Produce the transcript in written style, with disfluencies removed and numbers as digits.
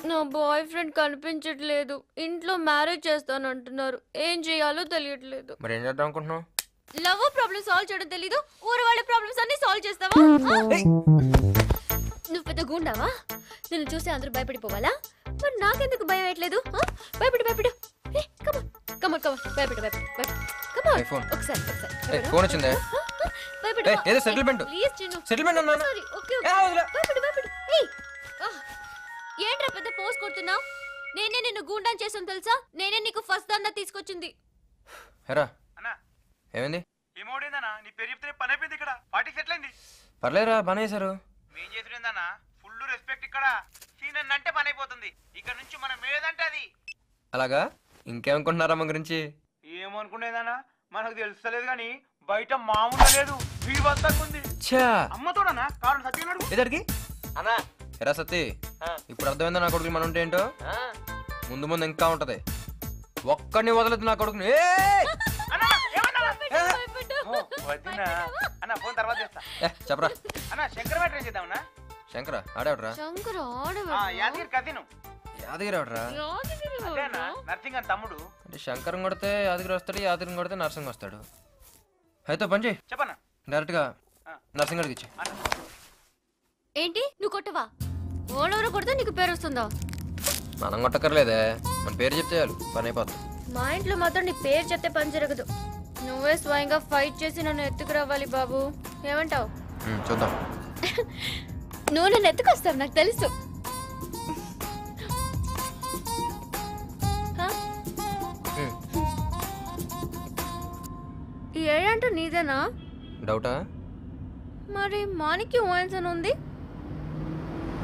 నా boy friend కనిపించట్లేదు. ఇంట్లో మ్యారేజ్ చేస్తానంటున్నారు. ఏం చేయాలో తెలియట్లేదు. మరి ఏం చేద్దాం అనుకుంటున్నావు? లవ్ ప్రాబ్లమ్ సాల్వ్ చేయడం తెలీదు, ఊరు వాళ్ళ ప్రాబ్లమ్స్ అన్ని సాల్వ్ చేస్తావా? నువ్వు పెద్ద గుండావా? నిన్ను చూసి అందరూ భయపడిపోవాలా? మరి నాకెందుకు భయం వేయట్లేదు? భయపడు భయపడు. కమన్ కమన్ కమన్, భయపడు భయపడు కమన్. ఒకసారి ఫోన్ వచ్చిందే. భయపడు. ఏదో సెటిల్మెంట్ ప్లీజ్ చిన్ను. సెటిల్మెంట్ అన్నా. సారీ. ఓకే భయపడు భయపడు. ఏంట్రా పెద్ద పోజ్ కొడుతున్నావు? నేనే నిన్ను గూండాన్ చేసాను తెలుసా? నేనే నీకు ఫస్ట్ దందా తీసుకొచ్చింది. హెరా ఏమైంది? ఏమోడేందన్నా, నీ పేరు చెప్తే పని అయిపోయింది. ఇక్కడ పార్టీ సెటిల్ అయింది. పర్లేదురా, బానే చేశారు. మేం చేతులేందన్నా, ఫుల్ రెస్పెక్ట్. ఇక్కడ సీన్ అంటే పని అయిపోతుంది. ఇక్కడ నుంచి మనం ఏదంటే అది. అలాగా? ఇంకేమనుకుంటున్నారా మా గురించి? ఏమనుకునేదన్నా మనకు తెలుస్తలేదు కానీ బయట మామూలు లేదు, వీడివంతంగా ఉంది. అమ్మతోడనా కారణం సత్యనాడు ఎదరికి అన్నా. ఎరా సత్తి, ఇప్పుడు అర్థమైందా నా కొడుకు మనం ఉంటే ఏంటో? ముందు ముందు ఇంకా ఉంటది. ఒక్కడిని వదలదు నా కొడుకుని. అన్న ఫోన్ తర్వాత చేస్తా. చెప్పరా అన్న శంకర్ బ్యాటరీ చేద్దామన్నా. శంకర ఆడేవడరా? యాదగిరి కజిన్. యాదగిరి ఎవడరా? నర్సింగ్ అని తమ్ముడు. అంటే శంకరం కొడితే యాదగిరి వస్తాడు, యాదగిరి కొడితే నరసింగ్ వస్తాడు. అయితే పని చేయి, చెప్పన్నా డైరెక్ట్ గా నరసింగ్ గడికి ఇచ్చి. ఏంటి నువ్వు కొట్టవా? ఓడెవరో కొడితే నీకు పేరు వస్తుందా? మనం కొట్టక్కర్లేదే, మన పేరు చెప్తే చాలు పని అయిపోతుంది. మా ఇంట్లో మాత్రం నీ పేరు చెప్తే పని జరగదు. నువ్వే స్వయంగా ఫైట్ చేసి నన్ను ఎత్తుకురావాలి బాబు. ఏమంటావు? చూద్దాం. నువ్వు నన్ను ఎత్తుకొస్తావు నాకు తెలుసు. ఈ ఏడంటూ నీదేనా? డౌటా? మరి మానికి ఊహించను ఉంది.